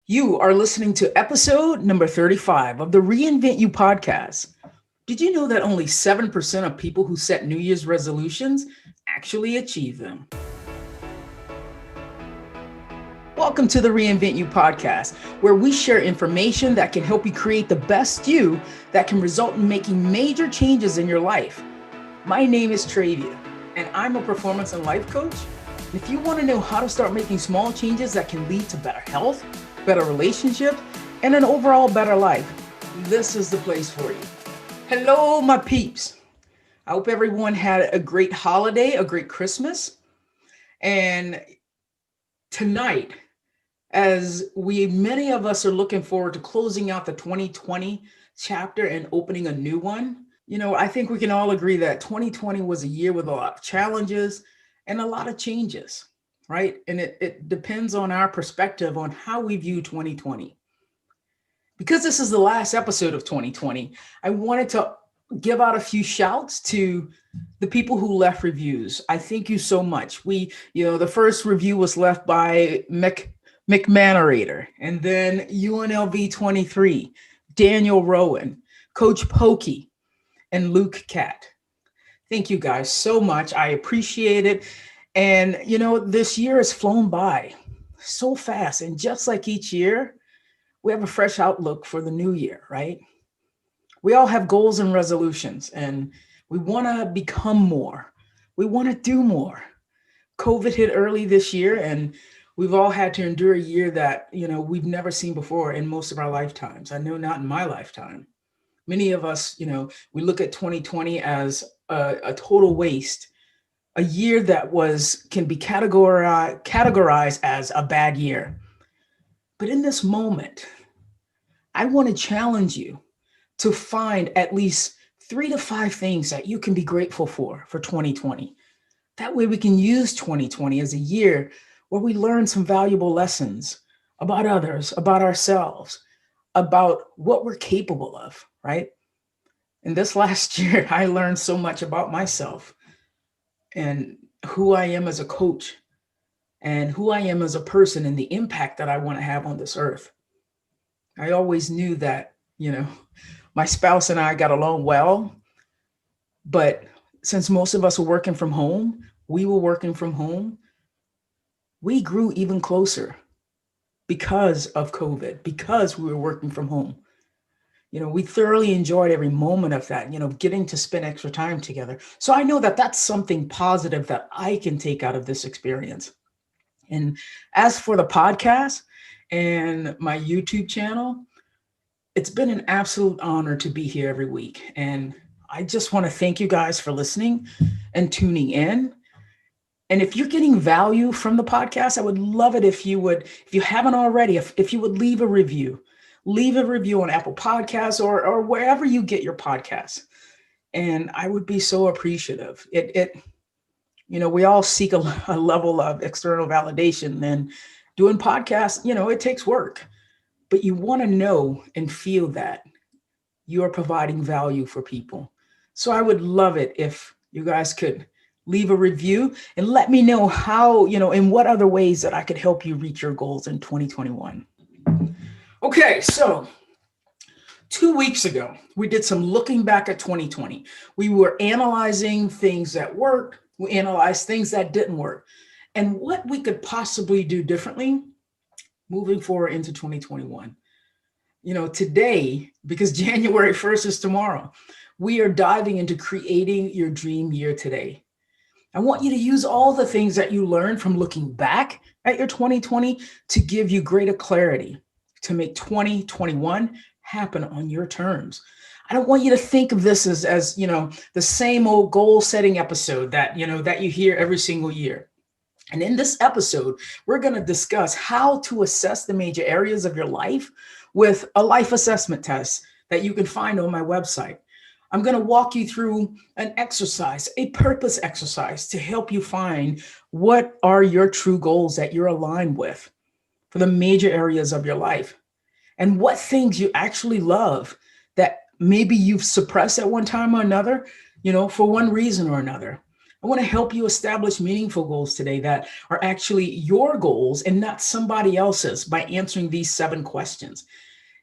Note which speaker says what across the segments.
Speaker 1: You are listening to episode number 35 of the Reinvent You podcast. Did you know that only 7% of people who set New Year's resolutions actually achieve them? Welcome to the Reinvent You podcast, where we share information that can help you create the best you that can result in making major changes in your life. My name is Travia, and I'm a performance and life coach. And if you want to know how to start making small changes that can lead to better health, better relationships, and an overall better life, this is the place for you. Hello, my peeps. I hope everyone had a great holiday, a great Christmas. And tonight, as many of us are looking forward to closing out the 2020 chapter and opening a new one, I think we can all agree that 2020 was a year with a lot of challenges and a lot of changes, right? And it depends on our perspective on how we view 2020. Because this is the last episode of 2020, I wanted to give out a few shouts to the people who left reviews. I thank you so much. The first review was left by McManarator, and then UNLV 23, Daniel Rowan, Coach Pokey, and Luke Cat. Thank you guys so much. I appreciate it. And, this year has flown by so fast. And just like each year, we have a fresh outlook for the new year, right? We all have goals and resolutions, and we want to become more. We want to do more. COVID hit early this year, and we've all had to endure a year that, we've never seen before in most of our lifetimes. I know not in my lifetime. Many of us, we look at 2020 as a total waste, a year that can be categorized as a bad year. But in this moment, I want to challenge you to find at least 3 to 5 things that you can be grateful for 2020. That way we can use 2020 as a year where we learn some valuable lessons about others, about ourselves, about what we're capable of, right? And this last year, I learned so much about myself and who I am as a coach and who I am as a person and the impact that I want to have on this earth. I always knew that, my spouse and I got along well, but since most of us were working from home, we grew even closer because of COVID, because we were working from home. We thoroughly enjoyed every moment of that, getting to spend extra time together. So I know that that's something positive that I can take out of this experience. And as for the podcast and my YouTube channel, it's been an absolute honor to be here every week. And I just want to thank you guys for listening and tuning in. And if you're getting value from the podcast, I would love it if you haven't already, if you would leave a review. Leave a review on Apple Podcasts or wherever you get your podcasts. And I would be so appreciative. We all seek a level of external validation, and doing podcasts, it takes work, but you want to know and feel that you are providing value for people. So I would love it if you guys could leave a review and let me know how, in what other ways that I could help you reach your goals in 2021. Okay, so 2 weeks ago, we did some looking back at 2020. We were analyzing things that worked, we analyzed things that didn't work, and what we could possibly do differently moving forward into 2021. Today, because January 1st is tomorrow, we are diving into creating your dream year today. I want you to use all the things that you learned from looking back at your 2020 to give you greater clarity to make 2021 happen on your terms. I don't want you to think of this as the same old goal setting episode that you hear every single year. And in this episode, we're going to discuss how to assess the major areas of your life with a life assessment test that you can find on my website. I'm going to walk you through an exercise, a purpose exercise to help you find what are your true goals that you're aligned with for the major areas of your life, and what things you actually love that maybe you've suppressed at one time or another, for one reason or another. I want to help you establish meaningful goals today that are actually your goals and not somebody else's by answering these 7 questions.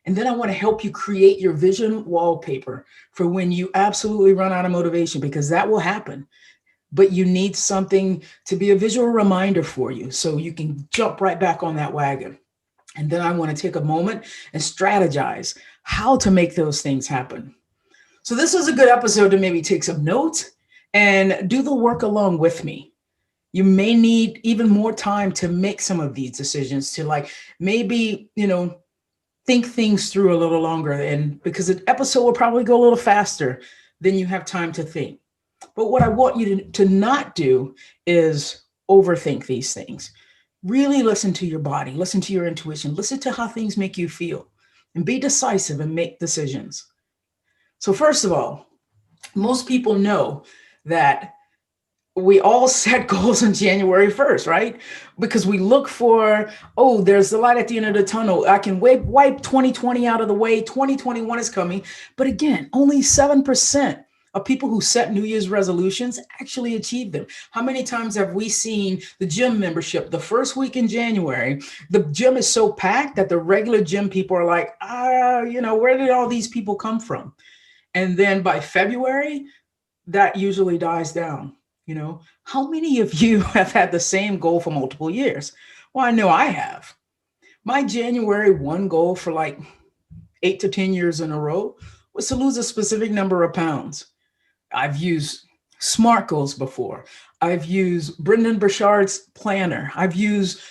Speaker 1: And then I want to help you create your vision wallpaper for when you absolutely run out of motivation, because that will happen. But you need something to be a visual reminder for you so you can jump right back on that wagon. And then I want to take a moment and strategize how to make those things happen. So this is a good episode to maybe take some notes and do the work along with me. You may need even more time to make some of these decisions, to like maybe, think things through a little longer, and because the episode will probably go a little faster than you have time to think. But what I want you to not do is overthink these things. Really listen to your body, listen to your intuition, listen to how things make you feel, and be decisive and make decisions. So first of all, most people know that we all set goals on January 1st, right? Because we look for, oh, there's the light at the end of the tunnel. I can wipe 2020 out of the way. 2021 is coming. But again, only 7% of people who set New Year's resolutions actually achieve them. How many times have we seen the gym membership the first week in January? The gym is so packed that the regular gym people are like, where did all these people come from? And then by February, that usually dies down. How many of you have had the same goal for multiple years? Well, I know I have. My January 1 goal for like 8 to 10 years in a row was to lose a specific number of pounds. I've used SMART goals before. I've used Brendan Burchard's planner. I've used,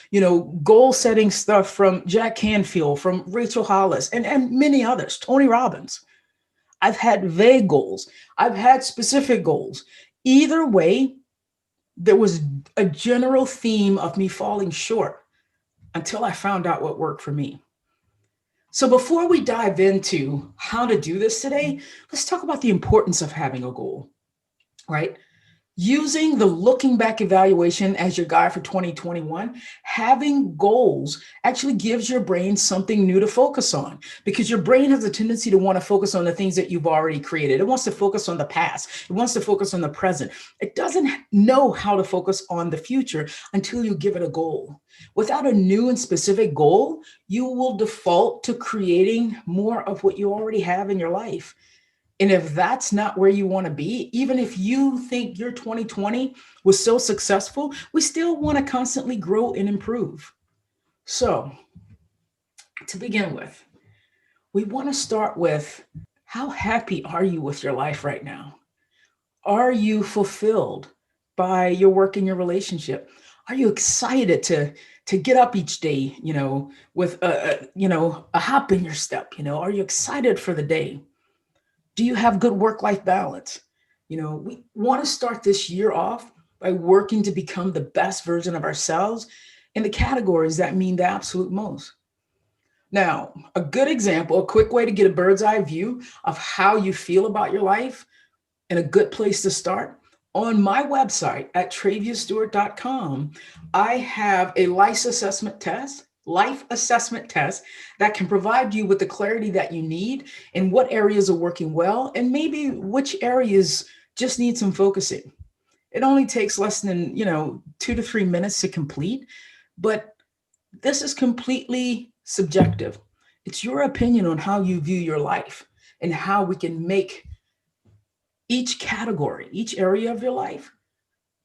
Speaker 1: goal setting stuff from Jack Canfield, from Rachel Hollis, and many others, Tony Robbins. I've had vague goals. I've had specific goals. Either way, there was a general theme of me falling short until I found out what worked for me. So before we dive into how to do this today, let's talk about the importance of having a goal, right? Using the looking back evaluation as your guide for 2021, having goals actually gives your brain something new to focus on, because your brain has a tendency to want to focus on the things that you've already created. It wants to focus on the past. It wants to focus on the present. It doesn't know how to focus on the future until you give it a goal. Without a new and specific goal, you will default to creating more of what you already have in your life. And if that's not where you want to be, even if you think your 2020 was so successful, we still want to constantly grow and improve. So to begin with, we want to start with, how happy are you with your life right now? Are you fulfilled by your work and your relationship? Are you excited to get up each day, with a hop in your step? Are you excited for the day? Do you have good work-life balance? We want to start this year off by working to become the best version of ourselves in the categories that mean the absolute most. Now, a good example, a quick way to get a bird's eye view of how you feel about your life, and a good place to start, on my website at traviastewart.com, I have a life assessment test that can provide you with the clarity that you need and what areas are working well and maybe which areas just need some focusing. It only takes less than 2 to 3 minutes to complete, but this is completely subjective. It's your opinion on how you view your life and how we can make each category, each area of your life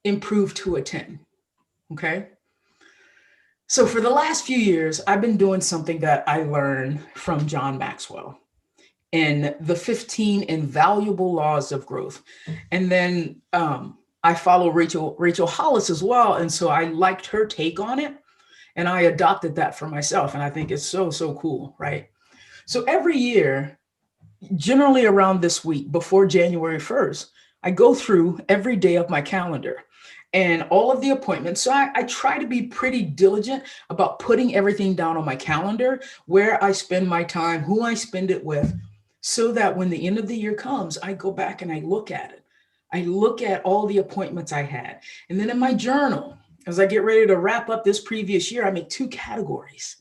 Speaker 1: improve to a 10. Okay. So for the last few years, I've been doing something that I learned from John Maxwell in the 15 Invaluable Laws of Growth. And then I follow Rachel Hollis as well. And so I liked her take on it, and I adopted that for myself. And I think it's so, so cool, right? So every year, generally around this week before January 1st, I go through every day of my calendar and all of the appointments. So I try to be pretty diligent about putting everything down on my calendar, where I spend my time, who I spend it with, so that when the end of the year comes, I go back and I look at it. I look at all the appointments I had. And then in my journal, as I get ready to wrap up this previous year, I make 2 categories.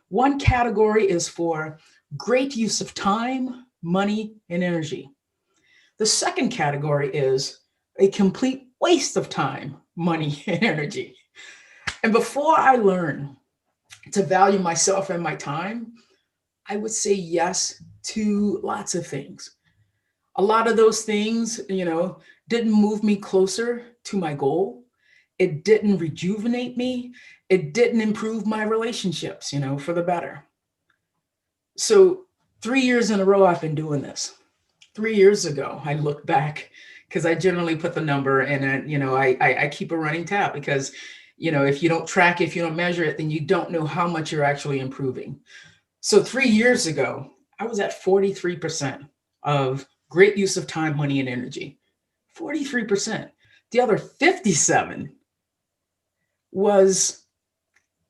Speaker 1: One category is for great use of time, money, and energy. The second category is a complete waste of time, money, and energy. And before I learn to value myself and my time, I would say yes to lots of things. A lot of those things, didn't move me closer to my goal. It didn't rejuvenate me. It didn't improve my relationships, for the better. So 3 years in a row, I've been doing this. 3 years ago, I look back because I generally put the number and, I keep a running tab because, if you don't track it, if you don't measure it, then you don't know how much you're actually improving. So 3 years ago, I was at 43% of great use of time, money, and energy. 43%. The other 57 was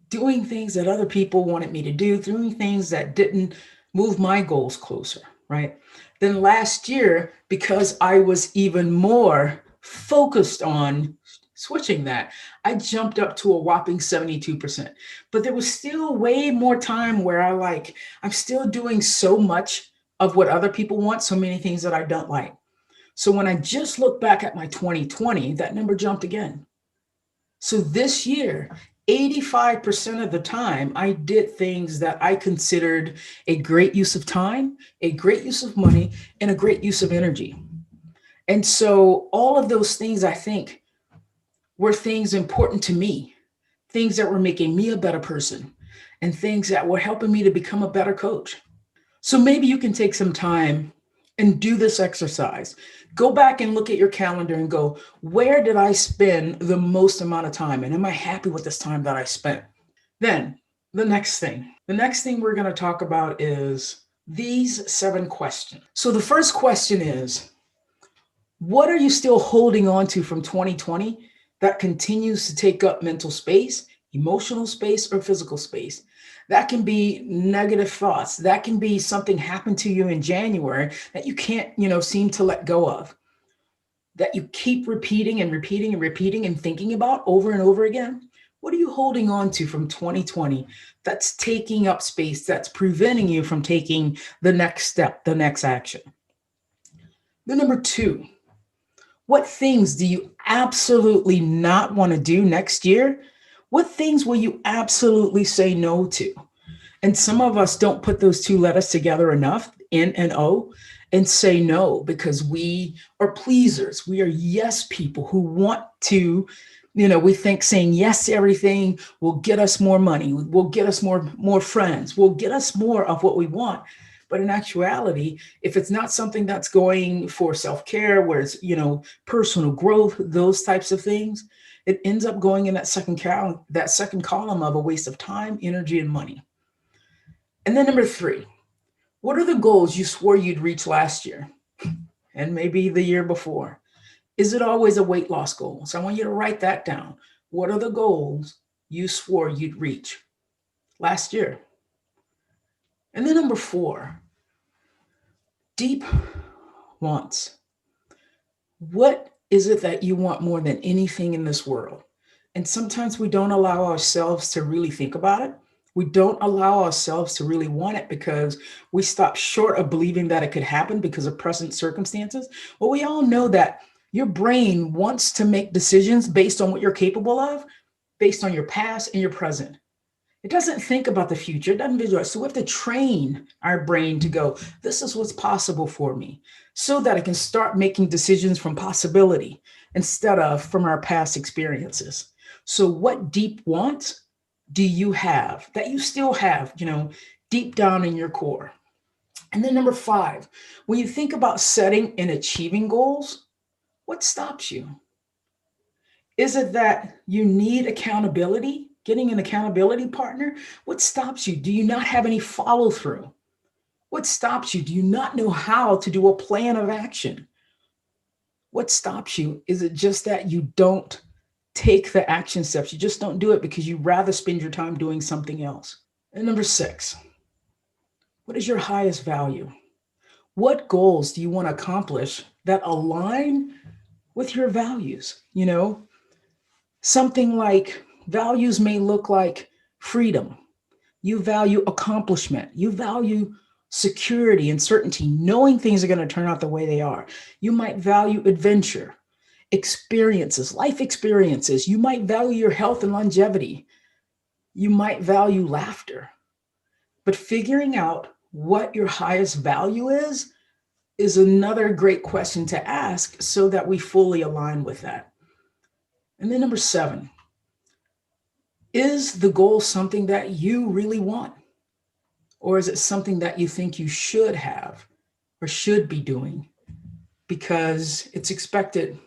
Speaker 1: doing things that other people wanted me to do, doing things that didn't move my goals closer, right? Then last year, because I was even more focused on switching that, I jumped up to a whopping 72%. But there was still way more time where I'm still doing so much of what other people want, so many things that I don't like. So when I just look back at my 2020, that number jumped again. So this year, 85% of the time, I did things that I considered a great use of time, a great use of money, and a great use of energy. And so all of those things, I think, were things important to me, things that were making me a better person, and things that were helping me to become a better coach. So maybe you can take some time and do this exercise. Go back and look at your calendar and go, where did I spend the most amount of time? And am I happy with this time that I spent? Then the next thing we're going to talk about is these 7 questions. So the first question is, what are you still holding on to from 2020 that continues to take up mental space, emotional space, or physical space? That can be negative thoughts. That can be something happened to you in January that you can't, seem to let go of, that you keep repeating and repeating and repeating and thinking about over and over again. What are you holding on to from 2020 that's taking up space, that's preventing you from taking the next step, the next action? The number 2, what things do you absolutely not want to do next year? What things will you absolutely say no to? And some of us don't put those 2 letters together enough, N and O, and say no because we are pleasers. We are yes people who want to, we think saying yes to everything will get us more money, will get us more friends, will get us more of what we want. But in actuality, if it's not something that's going for self-care, where it's, personal growth, those types of things, it ends up going in that second column of a waste of time, energy, and money. And then number 3, what are the goals you swore you'd reach last year and maybe the year before? Is it always a weight loss goal? So I want you to write that down. What are the goals you swore you'd reach last year? And then number 4, deep wants. What is it that you want more than anything in this world? And sometimes we don't allow ourselves to really think about it. We don't allow ourselves to really want it because we stop short of believing that it could happen because of present circumstances. Well, we all know that your brain wants to make decisions based on what you're capable of, based on your past and your present. It doesn't think about the future. It doesn't visualize. So we have to train our brain to go, this is what's possible for me, so that it can start making decisions from possibility instead of from our past experiences. So what deep wants do you have that you still have, deep down in your core? And then number 5, when you think about setting and achieving goals, what stops you? Is it that you need accountability, getting an accountability partner? What stops you? Do you not have any follow through? What stops you? Do you not know how to do a plan of action? What stops you? Is it just that you don't take the action steps? You just don't do it because you rather spend your time doing something else. And number 6, what is your highest value? What goals do you want to accomplish that align with your values? Something like values may look like freedom. You value accomplishment. You value security and certainty, knowing things are going to turn out the way they are. You might value adventure. Experiences, life experiences. You might value your health and longevity. You might value laughter. But figuring out what your highest value is another great question to ask so that we fully align with that. And then number 7, is the goal something that you really want? Or is it something that you think you should have or should be doing because it's expected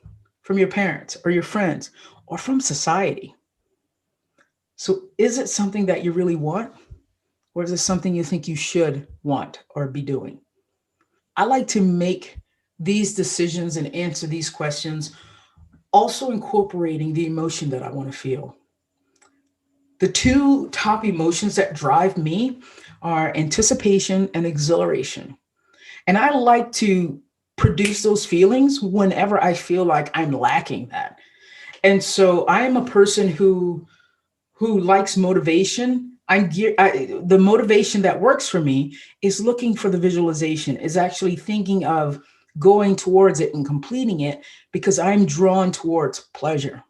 Speaker 1: from your parents or your friends or from society? So is it something that you really want? Or is it something you think you should want or be doing? I like to make these decisions and answer these questions, also incorporating the emotion that I want to feel. The two top emotions that drive me are anticipation and exhilaration. And I like to produce those feelings whenever I feel like I'm lacking that. And so I am a person who likes motivation. The motivation that works for me is looking for the visualization, is actually thinking of going towards it and completing it because I'm drawn towards pleasure.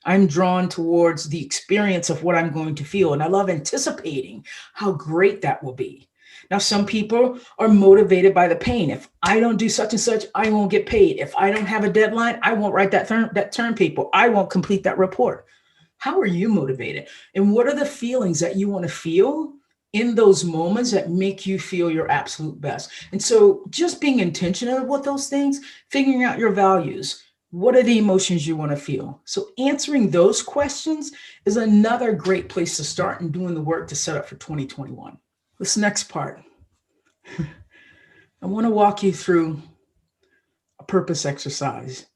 Speaker 1: I'm drawn towards the experience of what I'm going to feel. And I love anticipating how great that will be. Now, some people are motivated by the pain. If I don't do such and such, I won't get paid. If I don't have a deadline, I won't write that term paper. I won't complete that report. How are you motivated? And what are the feelings that you want to feel in those moments that make you feel your absolute best? And so just being intentional with those things, figuring out your values. What are the emotions you want to feel? So answering those questions is another great place to start and doing the work to set up for 2021. This next part, I want to walk you through a purpose exercise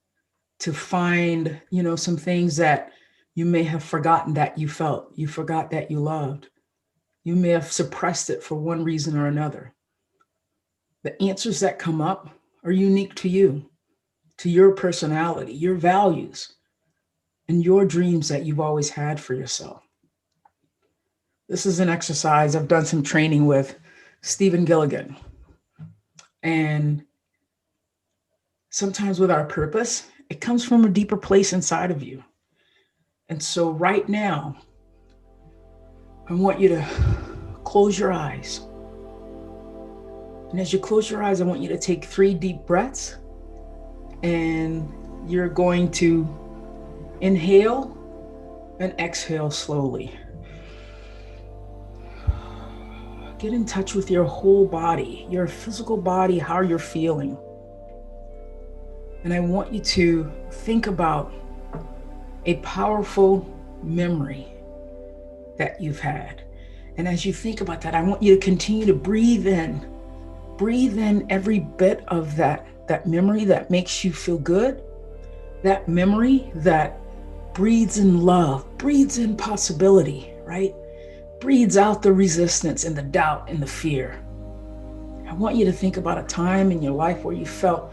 Speaker 1: to find, some things that you may have forgotten that you felt, you forgot that you loved. You may have suppressed it for one reason or another. The answers that come up are unique to you, to your personality, your values, and your dreams that you've always had for yourself. This is an exercise I've done some training with Stephen Gilligan. And sometimes with our purpose, it comes from a deeper place inside of you. And so right now, I want you to close your eyes. And as you close your eyes, I want you to take 3 deep breaths. And you're going to inhale and exhale slowly. Get in touch with your whole body, your physical body, how you're feeling. And I want you to think about a powerful memory that you've had. And as you think about that, I want you to continue to breathe in every bit of that memory that makes you feel good, that memory that breathes in love, breathes in possibility, right? Breathes out the resistance and the doubt and the fear. I want you to think about a time in your life where you felt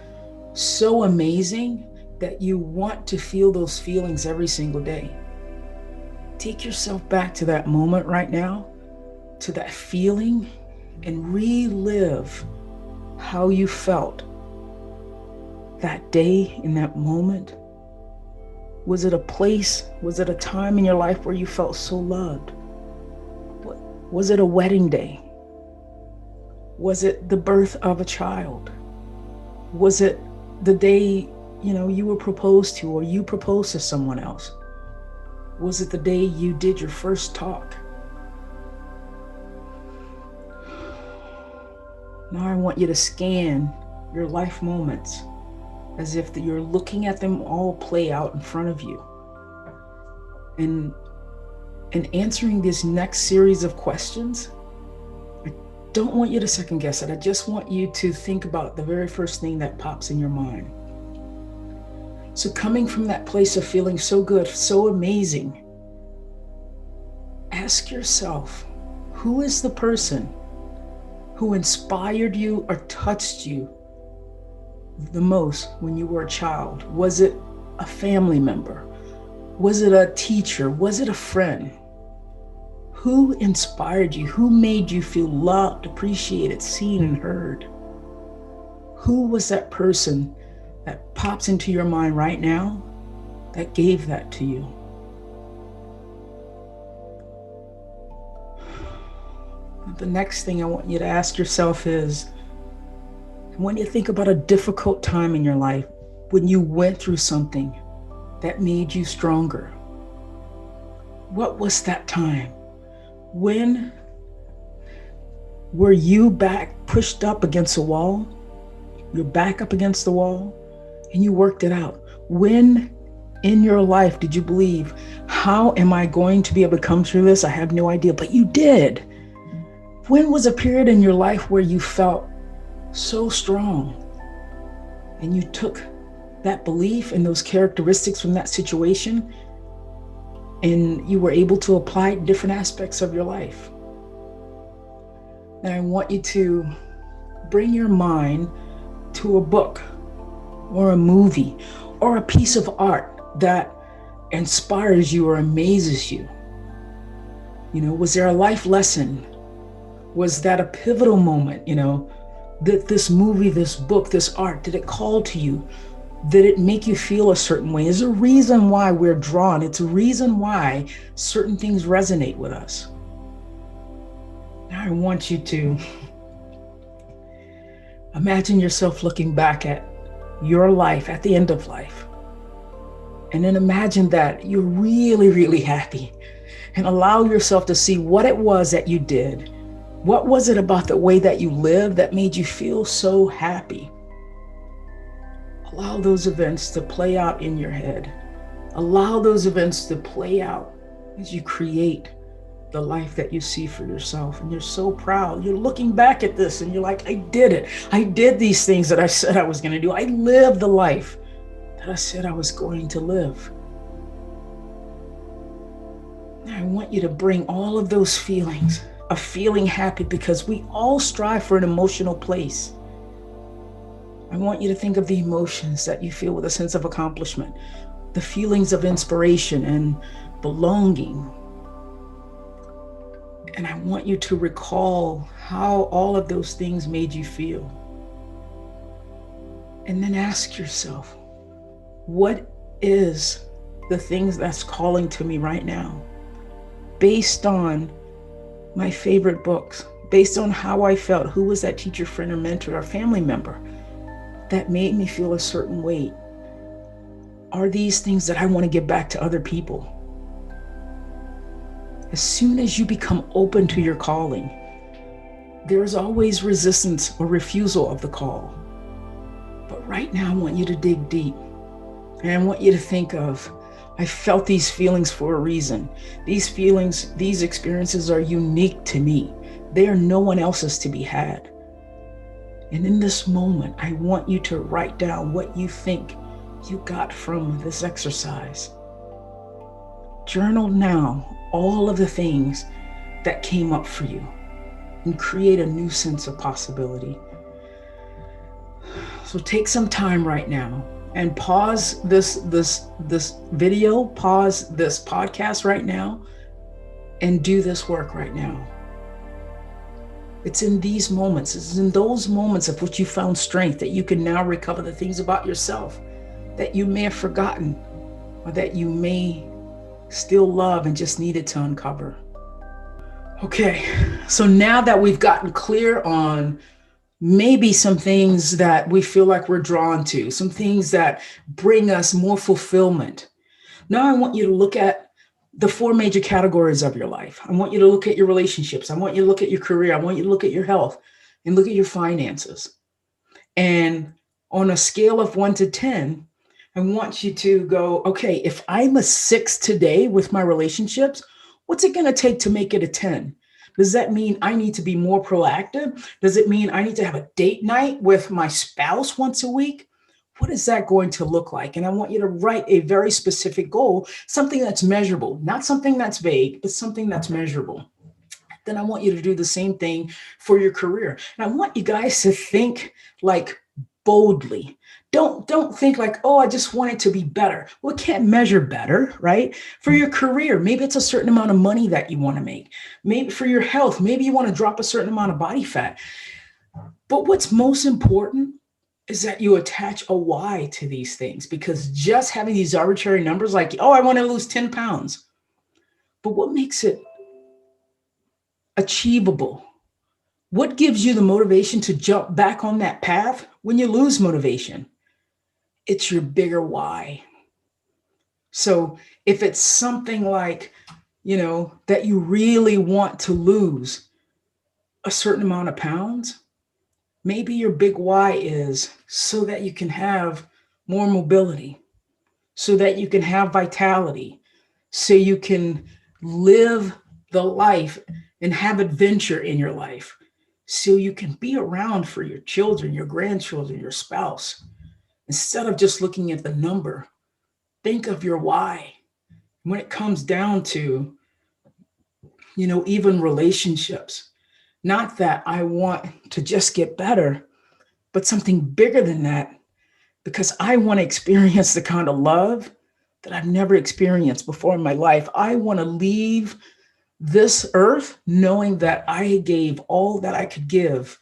Speaker 1: so amazing that you want to feel those feelings every single day. Take yourself back to that moment right now, to that feeling, and relive how you felt that day in that moment. Was it a place? Was it a time in your life where you felt so loved? Was it a wedding day? Was it the birth of a child? Was it the day, you were proposed to or you proposed to someone else? Was it the day you did your first talk? Now I want you to scan your life moments as if you're looking at them all play out in front of you. And answering this next series of questions, I don't want you to second guess it. I just want you to think about the very first thing that pops in your mind. So coming from that place of feeling so good, so amazing, ask yourself, who is the person who inspired you or touched you the most when you were a child? Was it a family member? Was it a teacher? Was it a friend? Who inspired you? Who made you feel loved, appreciated, seen, and heard? Who was that person that pops into your mind right now that gave that to you? The next thing I want you to ask yourself is, when you think about a difficult time in your life, when you went through something that made you stronger, what was that time? When were you pushed up against a wall? Your back up against the wall, and you worked it out. When in your life did you believe, how am I going to be able to come through this? I have no idea, but you did. When was a period in your life where you felt so strong and you took that belief and those characteristics from that situation and you were able to apply it in different aspects of your life? And I want you to bring your mind to a book or a movie or a piece of art that inspires you or amazes you. Was there a life lesson? Was that a pivotal moment? That this movie, this book, this art, did it call to you? Did it make you feel a certain way? There's a reason why we're drawn. It's a reason why certain things resonate with us. Now I want you to imagine yourself looking back at your life at the end of life. And then imagine that you're really, really happy, and allow yourself to see what it was that you did. What was it about the way that you lived that made you feel so happy? Allow those events to play out in your head. Allow those events to play out as you create the life that you see for yourself. And you're so proud. You're looking back at this and you're like, I did it. I did these things that I said I was going to do. I lived the life that I said I was going to live. Now I want you to bring all of those feelings of feeling happy, because we all strive for an emotional place. I want you to think of the emotions that you feel with a sense of accomplishment, the feelings of inspiration and belonging. And I want you to recall how all of those things made you feel. And then ask yourself, what is the things that's calling to me right now? Based on my favorite books, based on how I felt, who was that teacher, friend, or mentor, or family member that made me feel a certain way? Are these things that I want to give back to other people? As soon as you become open to your calling, there is always resistance or refusal of the call. But right now, I want you to dig deep. And I want you to think of, I felt these feelings for a reason. These feelings, these experiences are unique to me. They are no one else's to be had. And in this moment, I want you to write down what you think you got from this exercise. Journal now all of the things that came up for you and create a new sense of possibility. So take some time right now and pause this video, pause this podcast right now, and do this work right now. It's in these moments, it's in those moments of which you found strength that you can now recover the things about yourself that you may have forgotten or that you may still love and just needed to uncover. Okay, so now that we've gotten clear on maybe some things that we feel like we're drawn to, some things that bring us more fulfillment. Now I want you to look at the 4 major categories of your life. I want you to look at your relationships. I want you to look at your career. I want you to look at your health and look at your finances. And on a scale of 1 to 10, I want you to go, okay, if I'm a 6 today with my relationships, what's it going to take to make it a 10? Does that mean I need to be more proactive? Does it mean I need to have a date night with my spouse once a week? What is that going to look like? And I want you to write a very specific goal, something that's measurable, not something that's vague, but something that's measurable. Then I want you to do the same thing for your career. And I want you guys to think like boldly. Don't think like, oh, I just want it to be better. Well, it can't measure better, right? For your career, maybe it's a certain amount of money that you want to make. Maybe for your health, maybe you want to drop a certain amount of body fat. But what's most important is that you attach a why to these things, because just having these arbitrary numbers like, oh, I want to lose 10 pounds. But what makes it achievable? What gives you the motivation to jump back on that path when you lose motivation? It's your bigger why. So if it's something like, that you really want to lose a certain amount of pounds, maybe your big why is so that you can have more mobility, so that you can have vitality, so you can live the life and have adventure in your life, so you can be around for your children, your grandchildren, your spouse. Instead of just looking at the number, think of your why. When it comes down to, even relationships, not that I want to just get better, but something bigger than that, because I want to experience the kind of love that I've never experienced before in my life. I want to leave this earth knowing that I gave all that I could give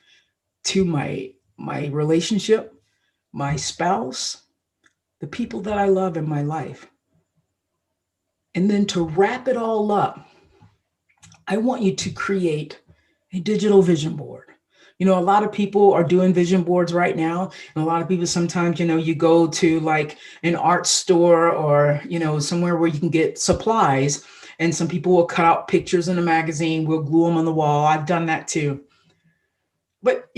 Speaker 1: to my relationship, my spouse, the people that I love in my life. And then to wrap it all up, I want you to create a digital vision board. A lot of people are doing vision boards right now. And a lot of people sometimes, you go to like an art store or, somewhere where you can get supplies. And some people will cut out pictures in a magazine, we'll glue them on the wall. I've done that too. But,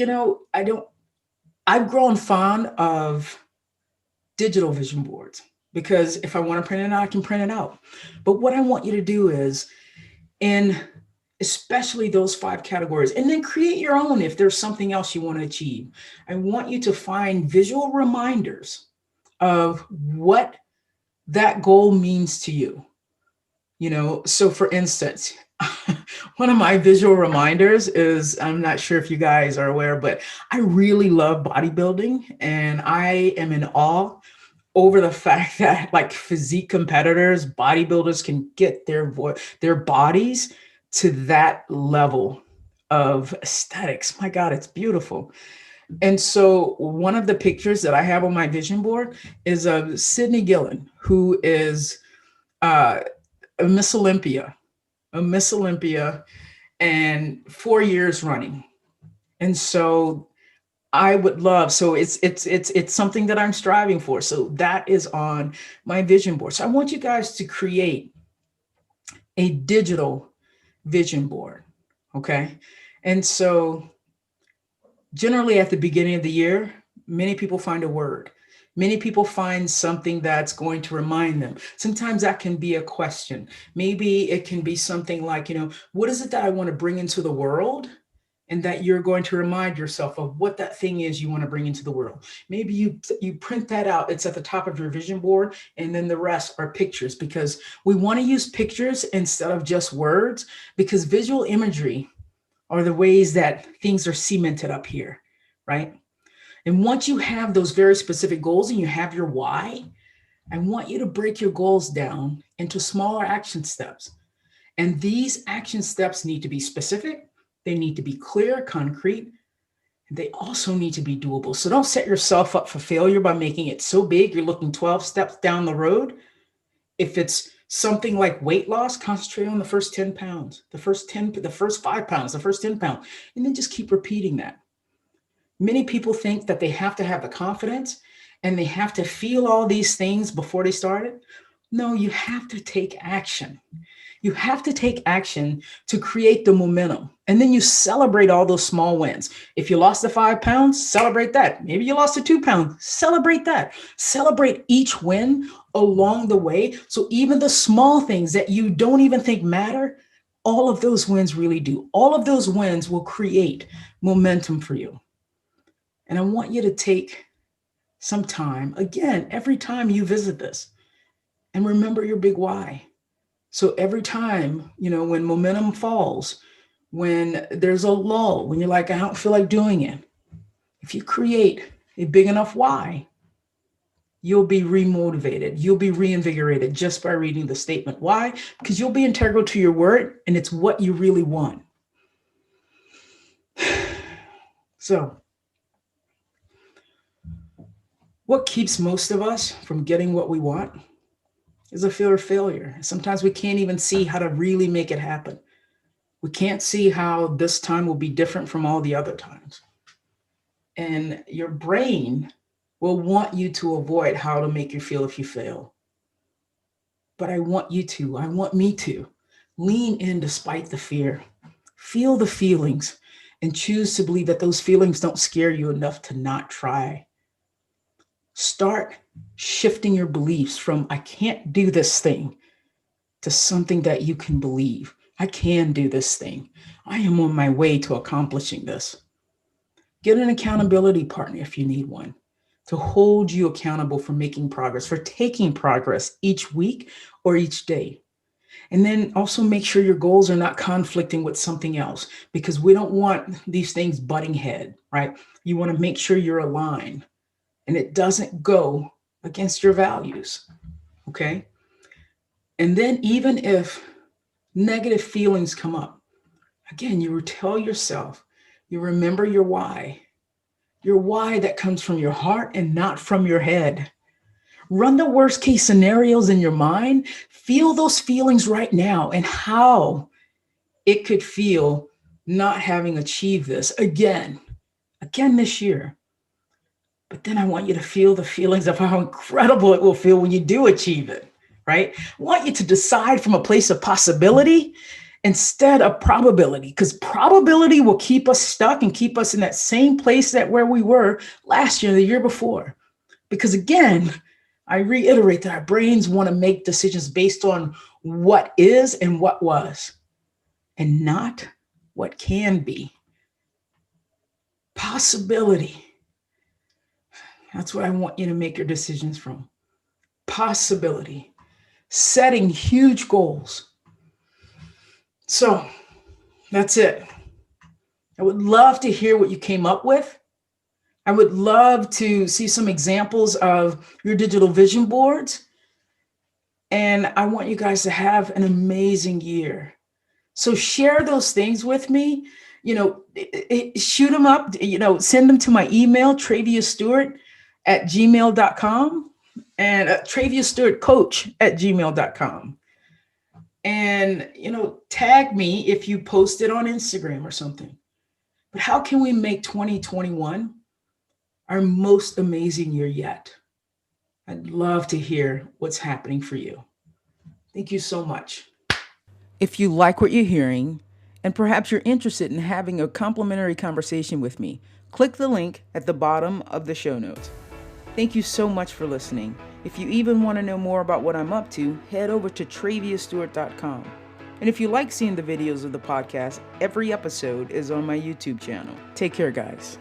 Speaker 1: I've grown fond of digital vision boards because if I want to print it out, I can print it out. But what I want you to do is, in especially those 5 categories, and then create your own if there's something else you want to achieve. I want you to find visual reminders of what that goal means to you. So for instance, one of my visual reminders is, I'm not sure if you guys are aware, but I really love bodybuilding, and I am in awe over the fact that like physique competitors, bodybuilders can get their bodies to that level of aesthetics. My God, it's beautiful. And so one of the pictures that I have on my vision board is of Sydney Gillen, who is uh, a Miss Olympia, and 4 years running. And so I would love, so it's something that I'm striving for. So that is on my vision board. So I want you guys to create a digital vision board. Okay. And so generally at the beginning of the year, many people find a word. Many people find something that's going to remind them. Sometimes that can be a question. Maybe it can be something like, what is it that I want to bring into the world? And that you're going to remind yourself of what that thing is you want to bring into the world. Maybe you print that out. It's at the top of your vision board, and then the rest are pictures, because we want to use pictures instead of just words, because visual imagery are the ways that things are cemented up here, right? And once you have those very specific goals and you have your why, I want you to break your goals down into smaller action steps. And these action steps need to be specific. They need to be clear, concrete. They also need to be doable. So don't set yourself up for failure by making it so big you're looking 12 steps down the road. If it's something like weight loss, concentrate on the first 10 pounds, the first 5 pounds, the first 10 pounds, and then just keep repeating that. Many people think that they have to have the confidence and they have to feel all these things before they start it. No, you have to take action. You have to take action to create the momentum. And then you celebrate all those small wins. If you lost the 5 pounds, celebrate that. Maybe you lost the 2 pounds, celebrate that. Celebrate each win along the way. So even the small things that you don't even think matter, all of those wins really do. All of those wins will create momentum for you. And I want you to take some time, again, every time you visit this, and remember your big why. So every time, when momentum falls, when there's a lull, when you're like, I don't feel like doing it, if you create a big enough why, you'll be remotivated. You'll be reinvigorated just by reading the statement. Why? Because you'll be integral to your word, and it's what you really want. So What keeps most of us from getting what we want is a fear of failure. Sometimes we can't even see how to really make it happen. We can't see how this time will be different from all the other times. And your brain will want you to avoid how to make you feel if you fail. But I want me to lean in despite the fear, feel the feelings, and choose to believe that those feelings don't scare you enough to not try. Start shifting your beliefs from I can't do this thing to something that you can believe. I can do this thing. I am on my way to accomplishing this. Get an accountability partner if you need one to hold you accountable for making progress, for taking progress each week or each day. And then also make sure your goals are not conflicting with something else because we don't want these things butting head, right? You want to make sure you're aligned and it doesn't go against your values, okay? And then even if negative feelings come up, again, you tell yourself, you remember your why that comes from your heart and not from your head. Run the worst case scenarios in your mind. Feel those feelings right now and how it could feel not having achieved this again this year. But then I want you to feel the feelings of how incredible it will feel when you do achieve it, right? I want you to decide from a place of possibility instead of probability, because probability will keep us stuck and keep us in that same place that where we were last year, the year before. Because again, I reiterate that our brains want to make decisions based on what is and what was, and not what can be. Possibility. That's what I want you to make your decisions from. Possibility. Setting huge goals. So that's it. I would love to hear what you came up with. I would love to see some examples of your digital vision boards. And I want you guys to have an amazing year. So share those things with me. Shoot them up, send them to my email, traviastewart@gmail.com and traviastewart@gmail.com. And, tag me if you post it on Instagram or something. But how can we make 2021 our most amazing year yet? I'd love to hear what's happening for you. Thank you so much. If you like what you're hearing, and perhaps you're interested in having a complimentary conversation with me, click the link at the bottom of the show notes. Thank you so much for listening. If you even want to know more about what I'm up to, head over to traviastewart.com. And if you like seeing the videos of the podcast, every episode is on my YouTube channel. Take care, guys.